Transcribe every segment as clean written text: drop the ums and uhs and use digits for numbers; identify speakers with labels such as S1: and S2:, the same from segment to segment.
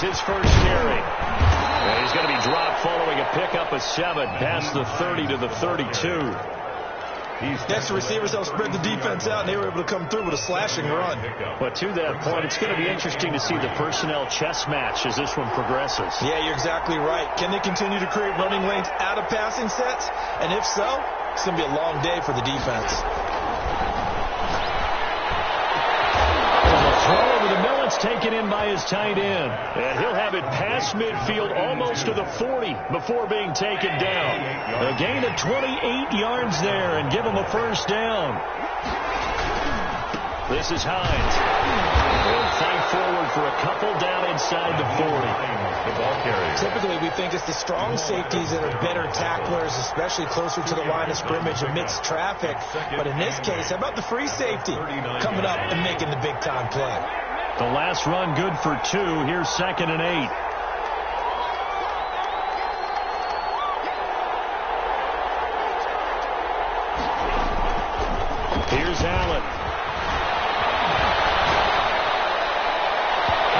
S1: is his first carry. And he's going to be dropped following a pickup of 7 past the 30 to the 32.
S2: Next, receivers help spread the defense out, and they were able to come through with a slashing run.
S1: But to that point, it's going to be interesting to see the personnel chess match as this one progresses.
S2: Yeah, you're exactly right. Can they continue to create running lanes out of passing sets? And if so, it's going to be a long day for the defense.
S1: Throw over the middle, it's taken in by his tight end. And he'll have it past midfield almost to the 40 before being taken down. A gain of 28 yards there and give him a first down. This is Hines. They'll fight forward for a couple down inside the 40.
S2: Typically, we think it's the strong safeties that are better tacklers, especially closer to the line of scrimmage amidst traffic. But in this case, how about the free safety coming up and making the big-time play?
S1: The last run good for 2. Here's 2nd and 8. Here's Allen.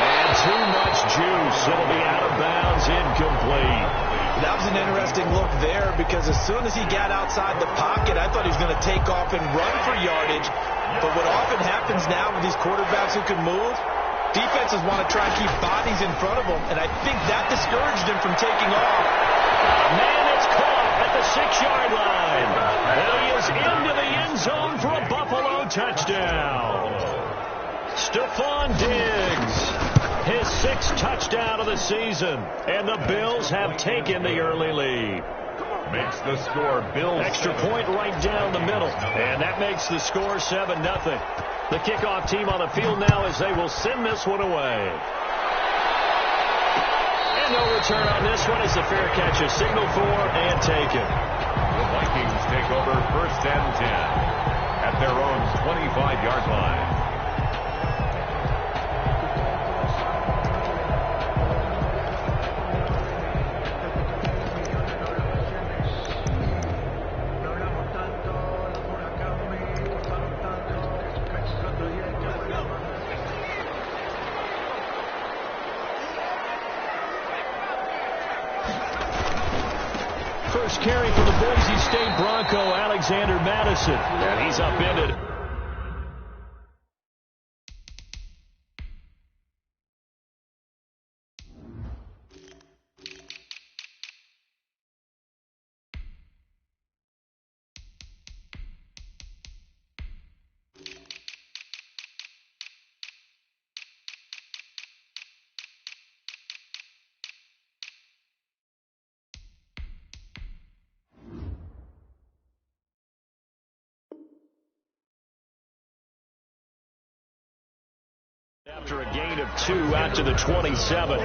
S1: And too much juice. It'll be out of bounds, incomplete.
S2: That was an interesting look there because as soon as he got outside the pocket, I thought he was going to take off and run for yardage. But what often happens now with these quarterbacks who can move, defenses want to try and keep bodies in front of them, and I think that discouraged him from taking off.
S1: Man, it's caught at the 6-yard line. And he is into the end zone for a Buffalo touchdown. Stephon Diggs, his 6th touchdown of the season, and the Bills have taken the early lead.
S3: Makes the score Bills.
S1: Extra point right down the middle, and that makes the score 7-0. The kickoff team on the field now as they will send this one away. And no return on this one as the fair catch is signaled for and taken.
S3: The Vikings take over 1st and 10 at their own 25-yard line.
S1: First carry for the Boise State Bronco, Alexander Madison. And he's upended. After a gain of 2 out to the 27.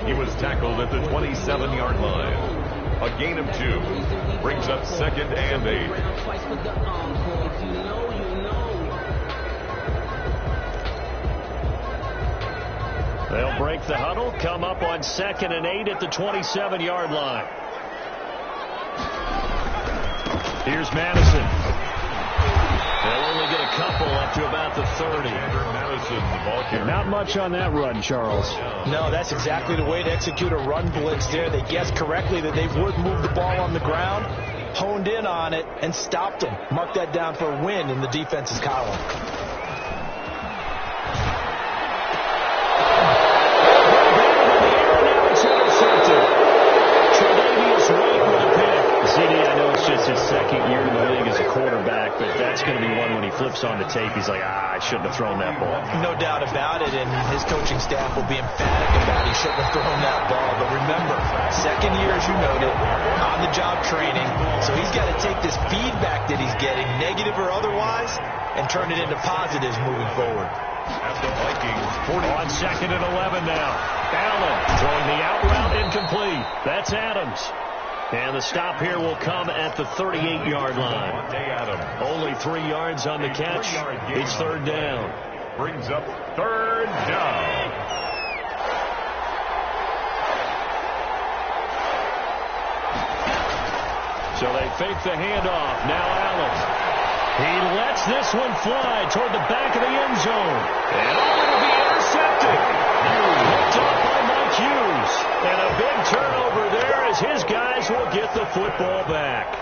S3: He was tackled at the 27-yard line. A gain of 2 brings up 2nd and 8.
S1: They'll break the huddle, come up on 2nd and 8 at the 27-yard line. Here's Madison. They'll only get a couple up to about the 30. Not much on that run, Charles.
S2: No, that's exactly the way to execute a run blitz there. They guessed correctly that they would move the ball on the ground, honed in on it, and stopped them. Mark that down for a win in the defense's column.
S1: His 2nd year in the league as a quarterback, but that's going to be one when he flips on the tape. He's like, I shouldn't have thrown that ball.
S2: No doubt about it, and his coaching staff will be emphatic about he shouldn't have thrown that ball. But remember, 2nd year, as you noted, on-the-job training, so he's got to take this feedback that he's getting, negative or otherwise, and turn it into positives moving forward.
S3: At the Vikings, 40.
S1: On 2nd and 11 now. Allen throwing the out route incomplete. That's Adams. And the stop here will come at the 38-yard line. Only 3 yards on the catch. It's 3rd down.
S3: Brings up 3rd down.
S1: So they fake the handoff. Now Allen. He lets this one fly toward the back of the end zone. And it'll be intercepted. picked off by Mike Hughes. And a big turnover there as his guys will get the football back.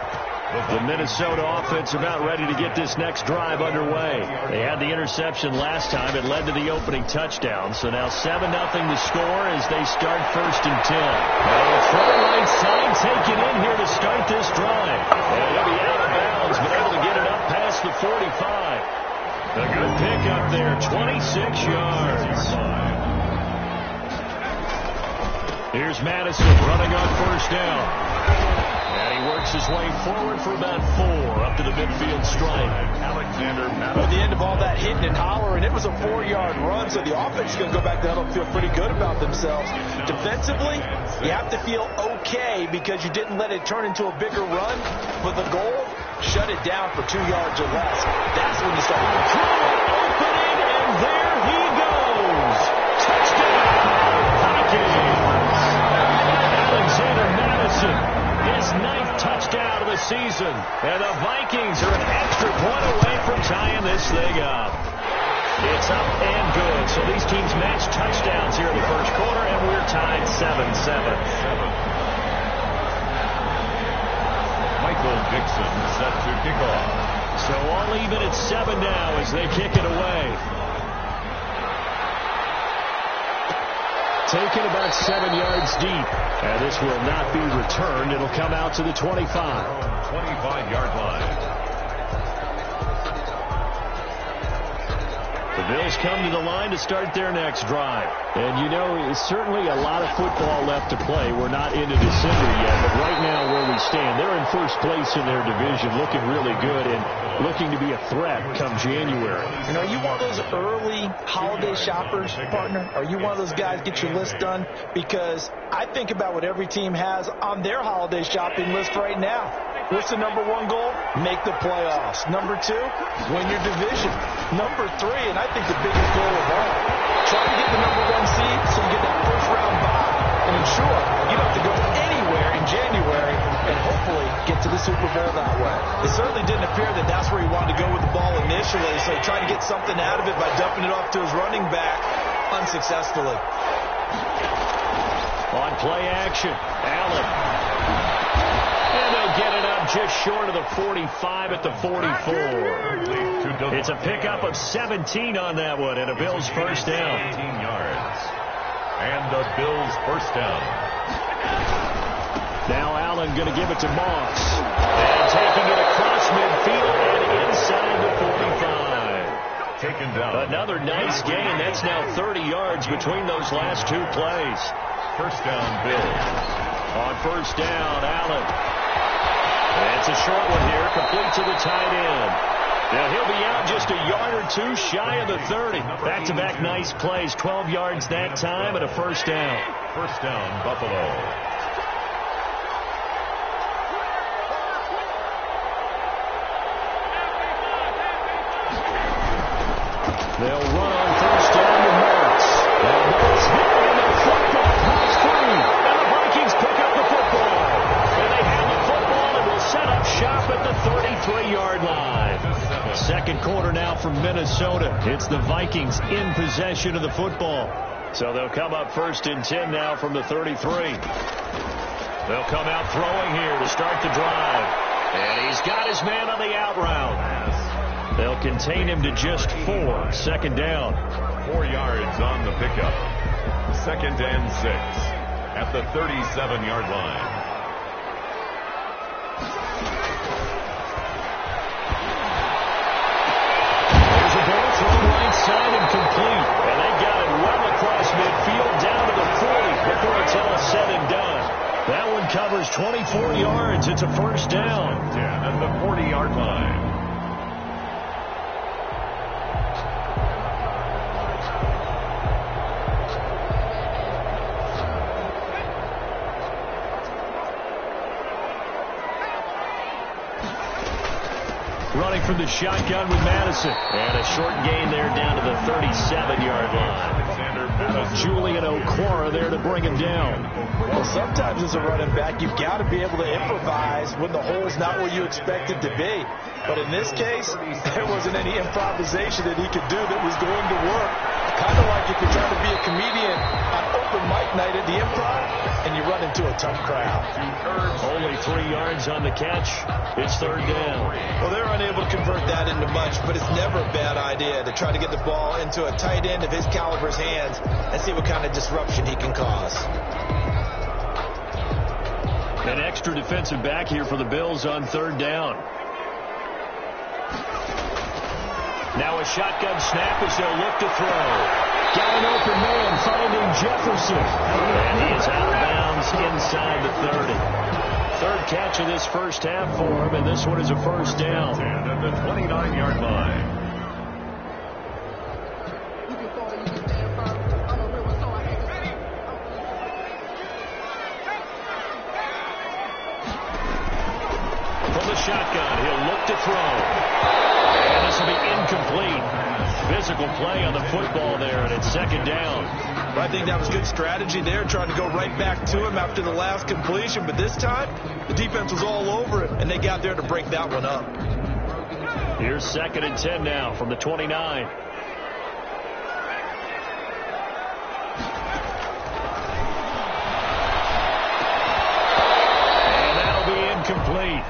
S1: The Minnesota offense about ready to get this next drive underway. They had the interception last time. It led to the opening touchdown. So now 7-0 the score as they start 1st and 10. Now the try line sign taken in here to start this drive. And he'll be out of bounds, but able to get it up past the 45. A good pickup there, 26 yards. Here's Madison running on 1st down. And he works his way forward for about 4 up to the midfield stripe. Alexander Madison.
S2: At the end of all that hitting and hollering, it was a 4-yard run, so the offense is going to go back to huddle and feel pretty good about themselves. Defensively, you have to feel okay because you didn't let it turn into a bigger run. But the goal, shut it down for 2 yards or less. That's when you start
S1: opening, and there he goes. Touchdown, Vikings. Alexander Madison, his 9th touchdown of the season. And the Vikings are an extra point away from tying this thing up. It's up and good. So these teams match touchdowns here in the 1st quarter, and we're tied 7-7.
S3: Michael Dixon set to kick off.
S1: So all even at 7 now as they kick it away. Taken about 7 yards deep. And this will not be returned. It'll come out to the 25.
S3: 25-yard line.
S1: The Bills come to the line to start their next drive. And, you know, it's certainly a lot of football left to play. We're not into December yet, but right now where we stand, they're in 1st place in their division, looking really good and looking to be a threat come January.
S2: You know, are you one of those early holiday shoppers, partner? Are you one of those guys get your list done? Because I think about what every team has on their holiday shopping list right now. What's the number 1 goal? Make the playoffs. Number 2, win your division. Number 3, and I think the biggest goal of all, try to get the number 1 seed so you get that 1st round bye and ensure you don't have to go anywhere in January and hopefully get to the Super Bowl that way. It certainly didn't appear that that's where he wanted to go with the ball initially, so he tried to get something out of it by dumping it off to his running back unsuccessfully.
S1: On play action, Allen. And they'll get it up just short of the 45 at the 44. It's a pickup of 17 on that one, and a Bills 1st down.
S3: 18 yards. And the Bills 1st down.
S1: Now Allen going to give it to Moss. And taking it across midfield and inside the 45.
S3: Taken down.
S1: Another nice gain. That's now 30 yards between those last 2 plays.
S3: 1st down, Bills.
S1: On 1st down, Allen. And it's a short one here, complete to the tight end. Now he'll be out just a yard or 2 shy of the 30. Back-to-back nice plays, 12 yards that time and a 1st down.
S3: 1st down, Buffalo.
S1: They'll run on 1st down to Morris. Now Morris hit on the football, pass free. And the Vikings pick up the football. And they have the football and will set up shop at the 33-yard line. 2nd quarter now from Minnesota. It's the Vikings in possession of the football. So they'll come up 1st and 10 now from the 33. They'll come out throwing here to start the drive. And he's got his man on the out route. They'll contain him to just 4. 2nd down.
S3: 4 yards on the pickup. 2nd and 6 at the 37-yard line.
S1: There's a ball thrown right side and complete. And they got it well across midfield down to the 40 before it's all said and done. That one covers 24 yards. It's a 1st down.
S3: 10 at the 40-yard line.
S1: Running from the shotgun with Madison. And a short gain there down to the 37-yard line. Julian Okwara there to bring him down.
S2: Well, sometimes as a running back, you've got to be able to improvise when the hole's not where you expect it to be. But in this case, there wasn't any improvisation that he could do that was going to work. Kind of like if you're trying to be a comedian on open mic night at the Improv, and you run into a tough crowd.
S1: Only 3 yards on the catch. It's third down.
S2: Well, they're unable to convert that into much, but it's never a bad idea to try to get the ball into a tight end of his caliber's hands and see what kind of disruption he can cause.
S1: An extra defensive back here for the Bills on third down. Now a shotgun snap as they'll look to throw. Got an open man finding Jefferson. And he is out of bounds inside the 30. Third catch of this first half for him, and this one is a first down.
S3: And at the 29-yard line.
S1: From the shotgun, he'll look to throw. And this will be incomplete. Physical play on the football there, and it's second down.
S2: I think that was good strategy there, trying to go right back to him after the last completion. But this time, the defense was all over it, and they got there to break that one up.
S1: Here's 2nd and 10 now from the 29. And that'll be incomplete.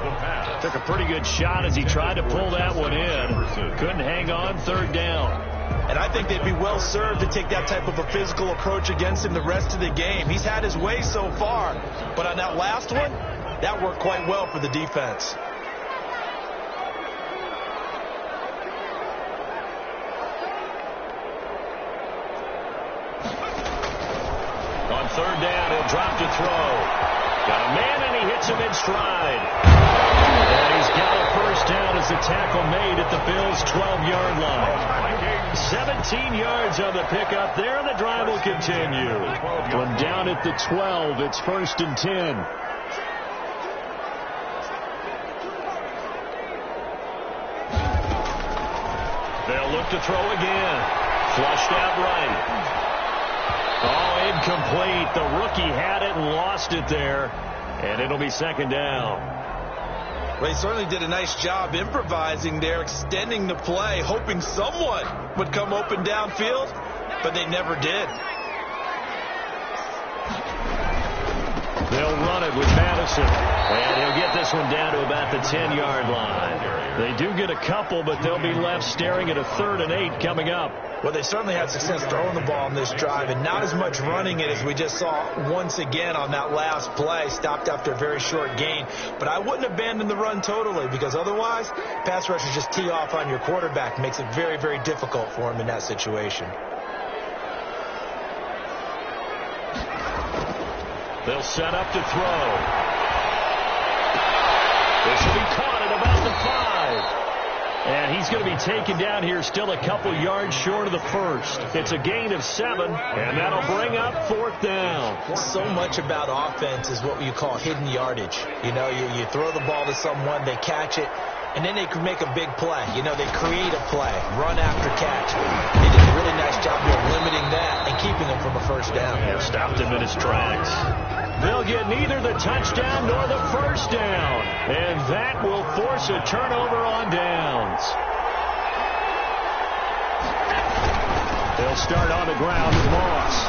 S1: Took a pretty good shot as he tried to pull that one in. Couldn't hang on, third down.
S2: And I think they'd be well served to take that type of a physical approach against him the rest of the game. He's had his way so far, but on that last one, that worked quite well for the defense.
S1: On third down, he'll drop to throw. Got a man, and he hits him in stride. And he's got a first down as the tackle made at the Bills' 12-yard line. 17 yards on the pickup there, and the drive will continue. From down at the 12, it's 1st and 10. They'll look to throw again. Flushed out right. Oh, incomplete. The rookie had it and lost it there. And it'll be second down.
S2: Well, he certainly did a nice job improvising there, extending the play, hoping someone would come open downfield, but they never did.
S1: They'll run it with Madison. And he'll get this one down to about the 10-yard line. They do get a couple, but they'll be left staring at a 3rd and 8 coming up.
S2: Well, they certainly had success throwing the ball on this drive, and not as much running it as we just saw once again on that last play. Stopped after a very short gain. But I wouldn't abandon the run totally, because otherwise, pass rushers just tee off on your quarterback. Makes it very, very difficult for him in that situation.
S1: They'll set up to throw. This will be caught at about the 5. And he's going to be taken down here still a couple yards short of the first. It's a gain of 7, and that'll bring up 4th down.
S2: So much about offense is what you call hidden yardage. You know, you throw the ball to someone, they catch it, and then they can make a big play. You know, they create a play, run after catch. They did a really nice job of limiting that and keeping him from a first down.
S1: Yeah, stopped him in his tracks. They'll get neither the touchdown nor the first down. And that will force a turnover on downs. They'll start on the ground with Moss.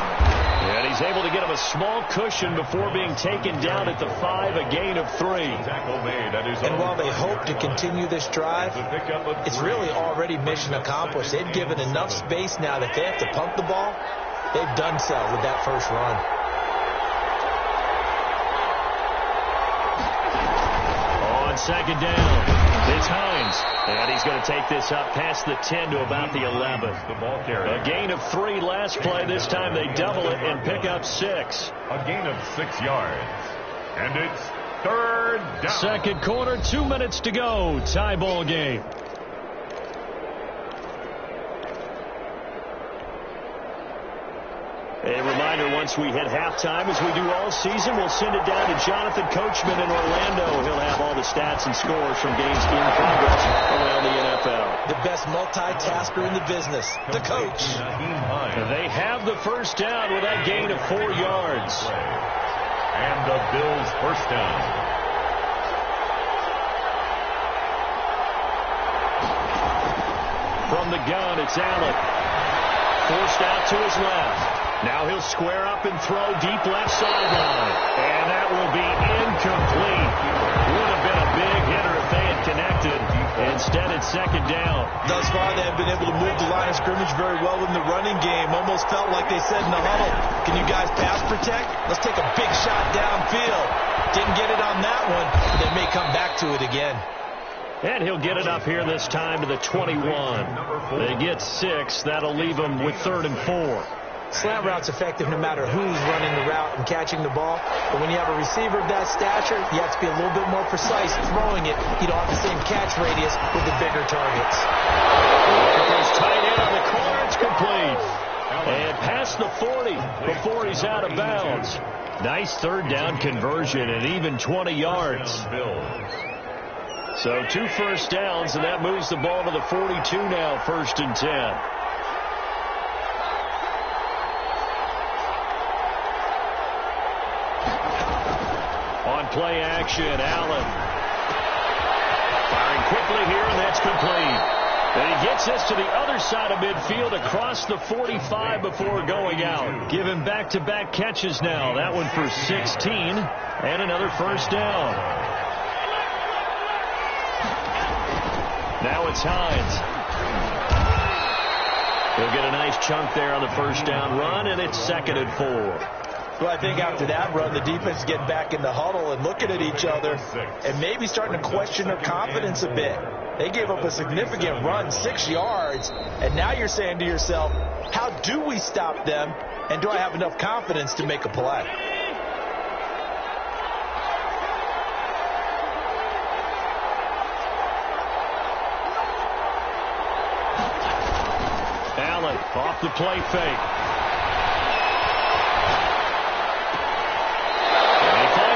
S1: And he's able to get him a small cushion before being taken down at the 5, a gain of 3.
S2: And while they hope to continue this drive, it's really already mission accomplished. They've given enough space now that they have to pump the ball. They've done so with that first run.
S1: On second down, it's Hines. And he's going to take this up past the 10 to about the 11. A gain of 3 last play. This time they double it and pick up 6.
S3: A gain of 6 yards. And it's third down.
S1: Second quarter, 2 minutes to go. Tie ball game. A reminder, once we hit halftime, as we do all season, we'll send it down to Jonathan Coachman in Orlando. He'll have all the stats and scores from games in progress around the NFL.
S2: The best multitasker in the business, the coach.
S1: They have the first down with that gain of 4 yards.
S3: And the Bills' first down.
S1: From the gun, it's Allen. Forced out to his left. Now he'll square up and throw deep left sideline. And that will be incomplete. Would have been a big hitter if they had connected. Instead, it's second down.
S2: Thus far, they have been able to move the line of scrimmage very well in the running game. Almost felt like they said in the huddle, can you guys pass protect? Let's take a big shot downfield. Didn't get it on that one. They may come back to it again.
S1: And he'll get it up here this time to the 21. They get 6. That'll leave them with 3rd and 4.
S2: Slant route's effective no matter who's running the route and catching the ball. But when you have a receiver of that stature, you have to be a little bit more precise throwing it. You don't have the same catch radius with the bigger targets.
S1: Goes tight end on the corner. It's complete. And past the 40 before he's out of bounds. Nice 3rd down conversion and even 20 yards. So 2 first downs, and that moves the ball to the 42 now, 1st and 10. On play action, Allen. Firing quickly here, and that's complete. And he gets this to the other side of midfield across the 45 before going out. Give him back-to-back catches now. That one for 16 and another first down. Now it's Hines. He'll get a nice chunk there on the first down run, and it's 2nd and 4.
S2: Well, I think after that run, the defense is getting back in the huddle and looking at each other and maybe starting to question their confidence a bit. They gave up a significant run, 6 yards, and now you're saying to yourself, how do we stop them, and do I have enough confidence to make a play?
S1: Allen off the play fake.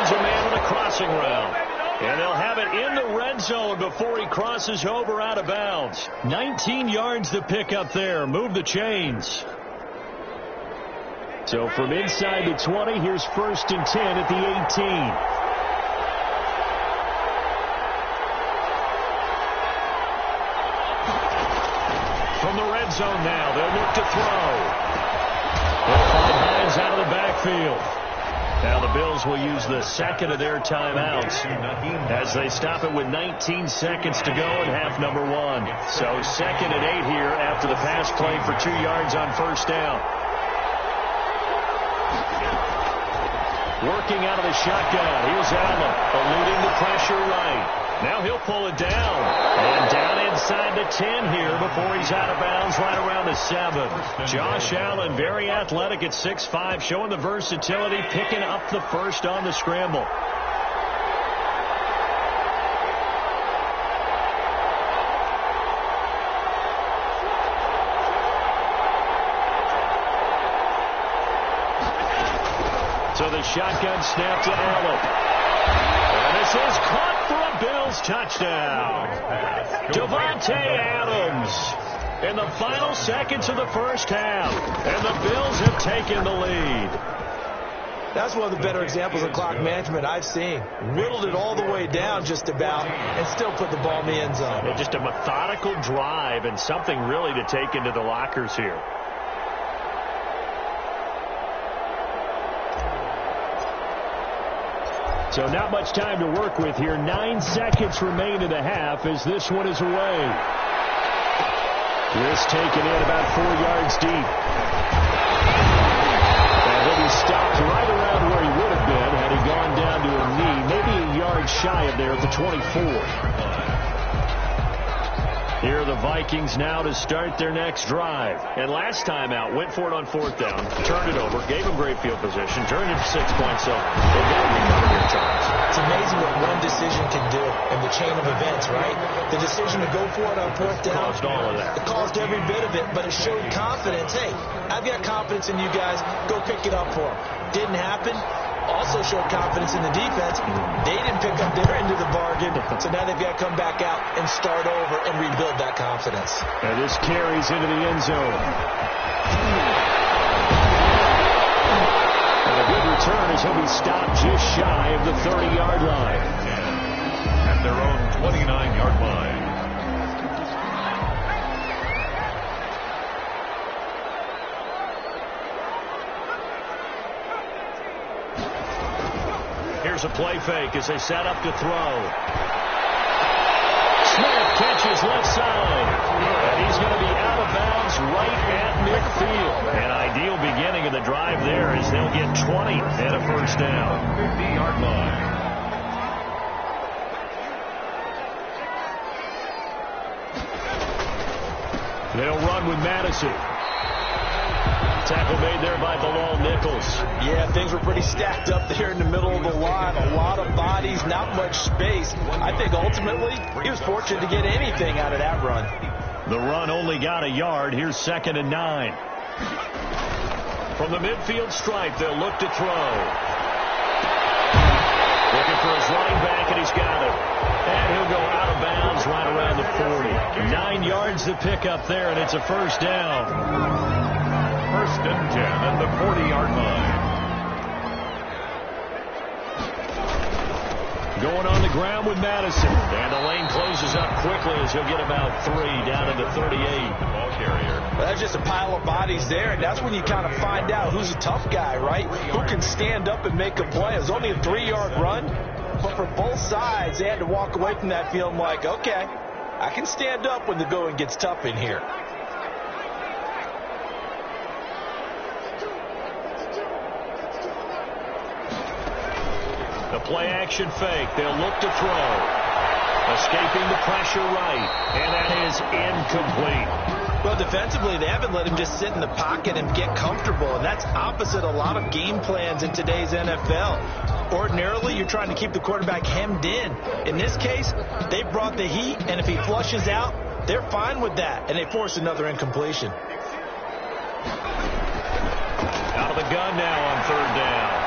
S1: A man on the crossing route. And they'll have it in the red zone before he crosses over out of bounds. 19 yards to pick up there. Move the chains. So from inside the 20, here's 1st and 10 at the 18. From the red zone now, they'll look to throw. They'll find Hines out of the backfield. Now the Bills will use the 2nd of their timeouts as they stop it with 19 seconds to go in half number 1. So 2nd and 8 here after the pass play for 2 yards on first down. Working out of the shotgun. Here's Allen eluding the pressure right. Now he'll pull it down. And down inside the 10 here before he's out of bounds right around the 7. Josh Allen, very athletic at 6'5", showing the versatility, picking up the first on the scramble. So the shotgun snap to Allen. And this is caught for a Bills touchdown. Davante Adams in the final seconds of the first half. And the Bills have taken the lead.
S2: That's one of the better examples of clock management I've seen. Whittled it all the way down just about and still put the ball in the end zone.
S1: And just a methodical drive and something really to take into the lockers here. So not much time to work with here. 9 seconds remain in the half as this one is away. This taken in about 4 yards deep. And he'll be stopped right around where he would have been had he gone down to a knee, maybe a yard shy of there at the 24. Here are the Vikings now to start their next drive. And last time out, went for it on 4th down, turned it over, gave them great field position, turned it to 6 points. So they've got to recover here, Charles.
S2: It's amazing what one decision can do in the chain of events, right? The decision to go for it on 4th down.
S1: Caused all of that.
S2: It caused every bit of it, but it showed confidence. Hey, I've got confidence in you guys. Go pick it up for them. Didn't happen. Also showed confidence in the defense. They didn't pick up their end of the bargain, so now they've got to come back out and start over and rebuild that confidence.
S1: And this carries into the end zone. And a good return as he'll be stopped just shy of the 30-yard line.
S3: At their own 29-yard line.
S1: Here's a play fake as they set up to throw. Smith catches left side. And he's going to be out of bounds right at midfield. An ideal beginning of the drive there as they'll get 20 and a first down.
S3: 50-yard line.
S1: They'll run with Madison. Tackle made there by Bilal Nichols.
S2: Yeah, things were pretty stacked up there in the middle of the line. A lot of bodies, not much space. I think ultimately he was fortunate to get anything out of that run.
S1: The run only got a yard. Here's 2nd and 9. From the midfield stripe, they'll look to throw. Looking for his running back, and he's got it. And he'll go out of bounds right around the 40. 9 yards to pick up there, and it's a first down.
S3: 1st and 10 at the 40-yard line.
S1: Going on the ground with Madison. And the lane closes up quickly as he'll get about 3 down to the 38.
S3: Ball carrier.
S2: Well, that's just a pile of bodies there, and that's when you kind of find out who's a tough guy, right? Who can stand up and make a play. It was only a 3-yard run, but for both sides, they had to walk away from that feeling like, okay, I can stand up when the going gets tough in here.
S1: The play-action fake. They'll look to throw. Escaping the pressure right. And that is incomplete.
S2: Well, defensively, they haven't let him just sit in the pocket and get comfortable. And that's opposite a lot of game plans in today's NFL. Ordinarily, you're trying to keep the quarterback hemmed in. In this case, they brought the heat, and if he flushes out, they're fine with that. And they force another incompletion.
S1: Out of the gun now on 3rd down.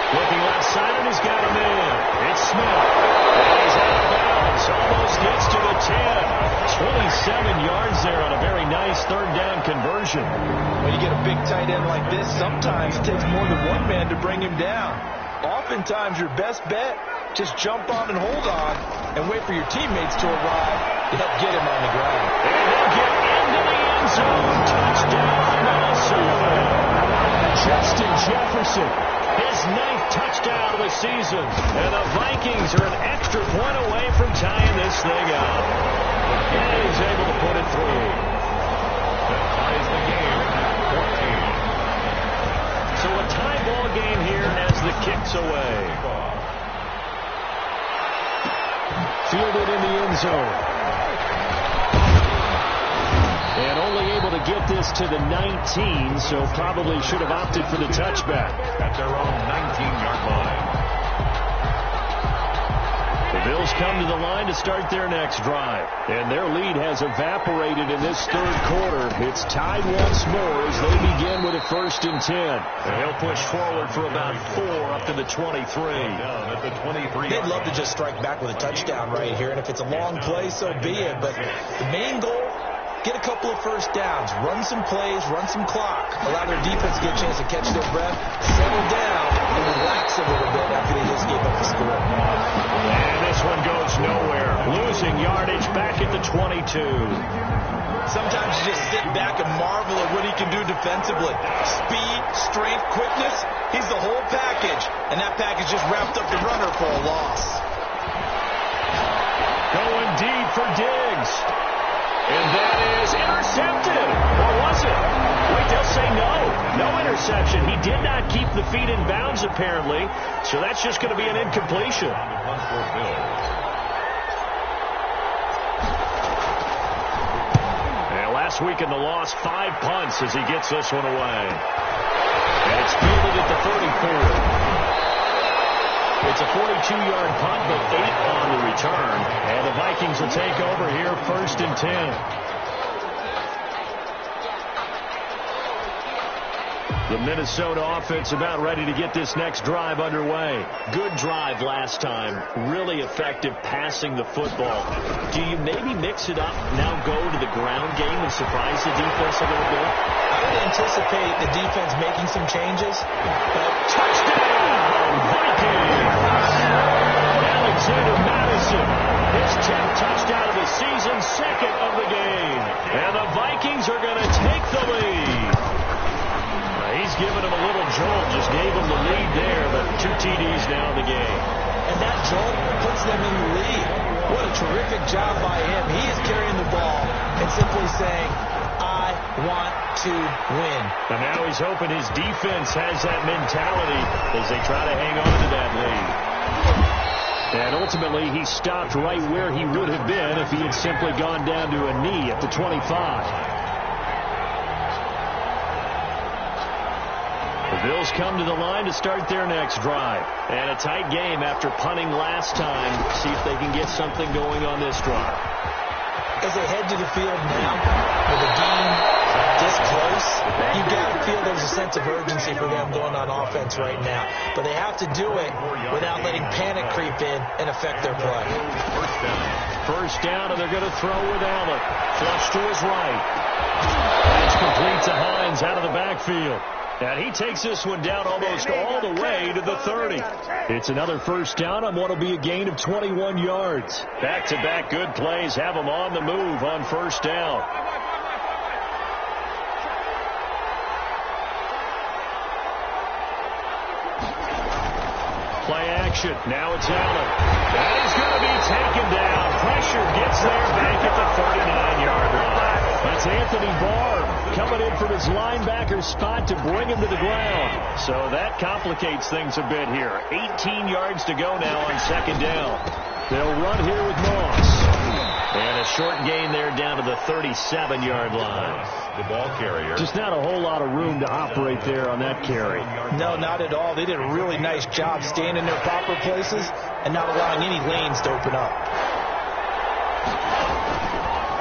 S1: Looking left side, and he's got him in. It's Smith. And he's out of bounds. Almost gets to the 10. 27 yards there on a very nice 3rd down conversion.
S2: When you get a big tight end like this, sometimes it takes more than one man to bring him down. Oftentimes, your best bet, just jump on and hold on and wait for your teammates to arrive to help get him on the ground.
S1: And they'll get into the end zone. Touchdown, Minnesota. Justin Jefferson. His 9th touchdown of the season. And the Vikings are an extra point away from tying this thing up. And he's able to put it through.
S3: That ties the game at 14.
S1: So a tie ball game here as the kick's away. Fielded in the end zone. And only able to get this to the 19, so probably should have opted for the touchback.
S3: At their own 19-yard line.
S1: The Bills come to the line to start their next drive. And their lead has evaporated in this 3rd quarter. It's tied once more as they begin with a 1st and 10. And he'll push forward for about 4 up to the 23.
S3: Down at the 23.
S2: They'd love to just strike back with a touchdown right here, and if it's a long play, so be it. But the main goal, get a couple of first downs, run some plays, run some clock, allow their defense to get a chance to catch their breath, settle down, and relax a little bit after they just gave up the score.
S1: And this one goes nowhere. Losing yardage back at the 22.
S2: Sometimes you just sit back and marvel at what he can do defensively. Speed, strength, quickness, he's the whole package. And that package just wrapped up the runner for a loss.
S1: Going deep for Diggs. And that is intercepted. Or was it? Wait, they'll say no. No interception. He did not keep the feet in bounds, apparently. So that's just going to be an incompletion. And last week in the loss, 5 punts as he gets this one away. And it's fielded at the 34. It's a 42-yard punt, but 8 on the return. And the Vikings will take over here 1st and 10. The Minnesota offense about ready to get this next drive underway. Good drive last time. Really effective passing the football. Do you maybe mix it up, now go to the ground game and surprise the defense a little bit?
S2: I would anticipate the defense making some changes.
S1: Touchdown, Vikings! Alexander Madison, his 10th touchdown of the season, 2nd of the game. And the Vikings are going to take the lead. He's given him a little jolt, just gave him the lead there, but 2 TDs now in the game.
S2: And that jolt puts them in the lead. What a terrific job by him. He is carrying the ball and simply saying, I want to win.
S1: And now he's hoping his defense has that mentality as they try to hang on to that lead. And ultimately, he stopped right where he would have been if he had simply gone down to a knee at the 25. The Bills come to the line to start their next drive. And a tight game after punting last time. See if they can get something going on this drive.
S2: As they head to the field now, with the game this close, you've got to feel there's a sense of urgency for them going on offense right now. But they have to do it without letting panic creep in and affect their play.
S1: First down, and they're going to throw with Allen. Flush to his right. That's complete to Hines out of the backfield. And he takes this one down almost all the way to the 30. It's another first down on what will be a gain of 21 yards. Back-to-back good plays have them on the move on first down. Play action. Now it's Allen. And he's going to be taken down. Pressure gets there back at the 39-yard line. That's Anthony Barr coming in from his linebacker spot to bring him to the ground. So that complicates things a bit here. 18 yards to go now on second down. They'll run here with Moss. And a short gain there down to the 37-yard line.
S3: The ball carrier.
S1: Just not a whole lot of room to operate there on that carry.
S2: No, not at all. They did a really nice job staying in their proper places and not allowing any lanes to open up.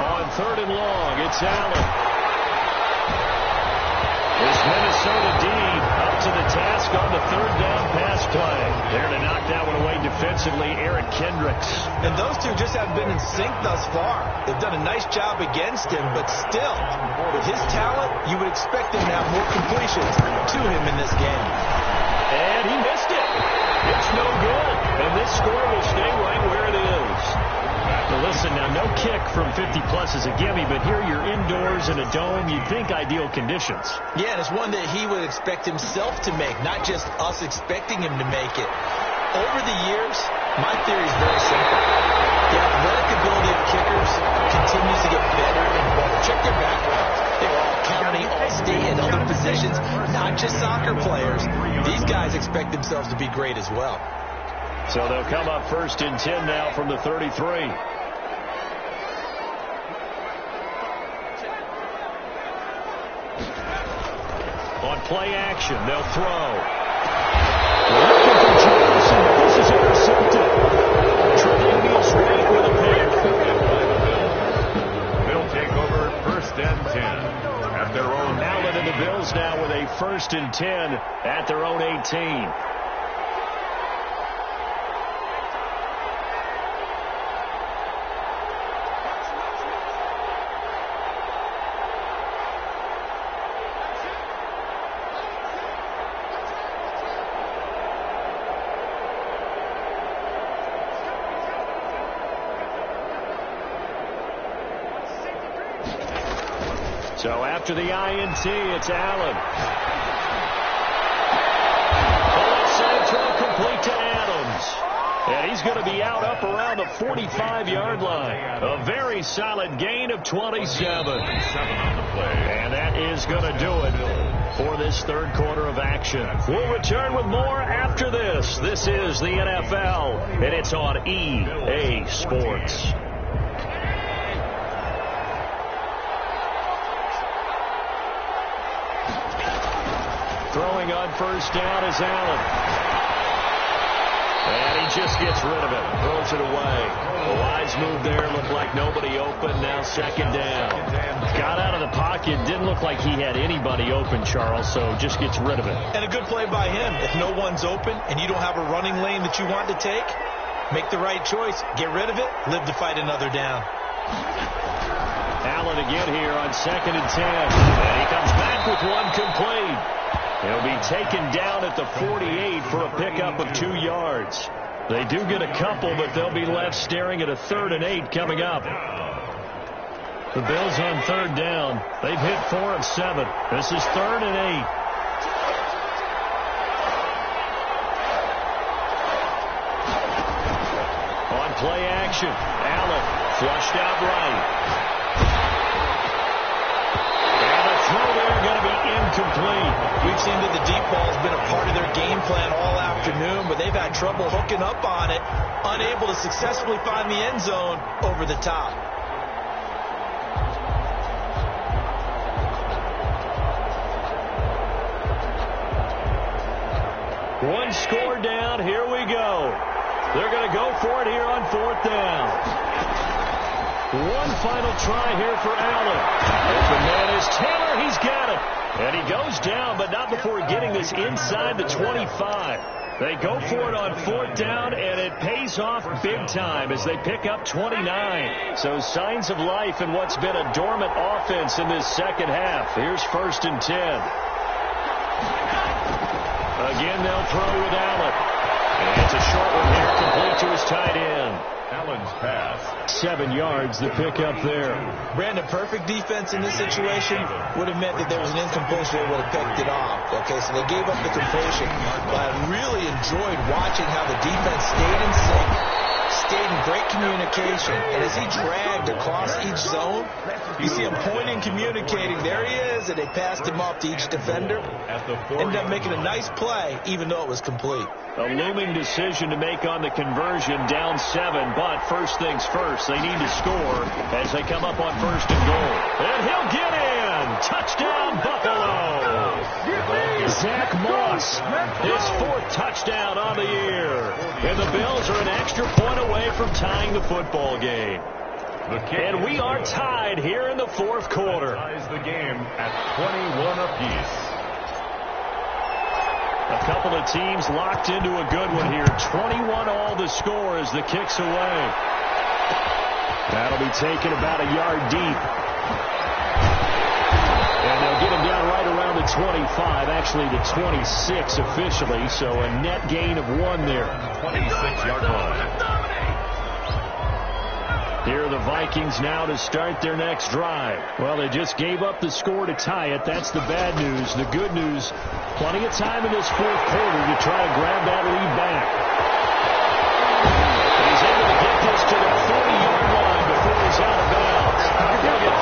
S1: On third and long, it's Allen. Is Minnesota D up to the task on the third down pass play. There to knock that one away defensively, Eric Kendricks.
S2: And those two just haven't been in sync thus far. They've done a nice job against him, but still, with his talent, you would expect him to have more completions to him in this game.
S1: And he missed it. It's no good. And this score will stay right where it is. Well, listen, now, no kick from 50-plus is a gimme, but here you're indoors in a dome. You'd think ideal conditions.
S2: Yeah, and it's one that he would expect himself to make, not just us expecting him to make it. Over the years, my theory is very simple. The athletic ability of kickers continues to get better and better. Check their background. They were all county, all state, and other positions, not just soccer players. These guys expect themselves to be great as well.
S1: So they'll come up first and 10 now from the 33. On play action, they'll throw. Looking for Johnson. This is intercepted. Tre'Davious White with a pick.
S3: They'll take over first and 10 at their own.
S1: Allen and the Bills now with a first and 10 at their own 18. So after the INT, it's Allen. Central complete to Adams. And he's going to be out up around the 45-yard line. A very solid gain of 27. And that is going to do it for this third quarter of action. We'll return with more after this. This is the NFL, and it's on EA Sports. Throwing on first down is Allen. And he just gets rid of it. Throws it away. A wise move there. Looked like nobody open. Now second down. Got out of the pocket. Didn't look like he had anybody open, Charles, so just gets rid of it.
S2: And a good play by him. If no one's open and you don't have a running lane that you want to take, make the right choice. Get rid of it. Live to fight another down.
S1: Allen again here on second and 10. And he comes back with one complete. He'll be taken down at the 48 for a pickup of 2 yards. They do get a couple, but they'll be left staring at a 3rd and 8 coming up. The Bills on third down. They've hit 4 of 7. This is 3rd and 8. possession. Allen flushed out right. And the throw there going to be incomplete.
S2: We've seen that the deep ball has been a part of their game plan all afternoon, but they've had trouble hooking up on it, unable to successfully find the end zone over the top.
S1: One score down. Here we go. They're going to go for it here on 4th down. One final try here for Allen. Open man is Taylor. He's got it. And he goes down, but not before getting this inside the 25. They go for it on 4th down, and it pays off big time as they pick up 29. So signs of life in what's been a dormant offense in this second half. Here's 1st and 10. Again, they'll throw with Allen. And it's a short one here, complete to his tight end.
S3: Allen's pass.
S1: 7 yards, the pickup there.
S2: Brandon, perfect defense in this situation would have meant that there was an incompletion. They would have picked it off. Okay, so they gave up the completion. But I really enjoyed watching how the defense stayed in sync, stayed in great communication. And as he dragged across each zone, you see him pointing, communicating. There he is, and they passed him off to each defender. Ended up making a nice play, even though it was complete.
S1: A looming decision to make on the conversion, down 7, but first things first, they need to score as they come up on 1st and goal. And he'll get in! Touchdown, Buffalo! Zach Moss, his 4th touchdown on the year. And the Bills are an extra point away from tying the football game. And we are tied here in the 4th quarter.
S3: Ties the game at 21 apiece.
S1: A couple of teams locked into a good one here. 21 all the score as the kick's away. That'll be taken about a yard deep. And they'll get him down right around the 25, actually the 26 officially, so a net gain of 1 there.
S3: 26-yard line.
S1: Here are the Vikings now to start their next drive. Well, they just gave up the score to tie it. That's the bad news. The good news, plenty of time in this 4th quarter to try to grab that lead back. He's able to get this to the 40-yard line before he's out of bounds. He'll get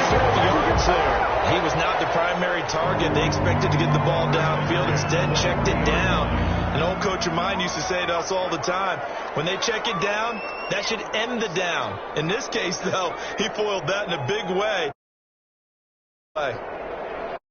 S1: 34 yards there.
S2: He was not the primary target. They expected to get the ball downfield. Instead, checked it down. An old coach of mine used to say to us all the time, when they check it down, that should end the down. In this case, though, he foiled that in a big way.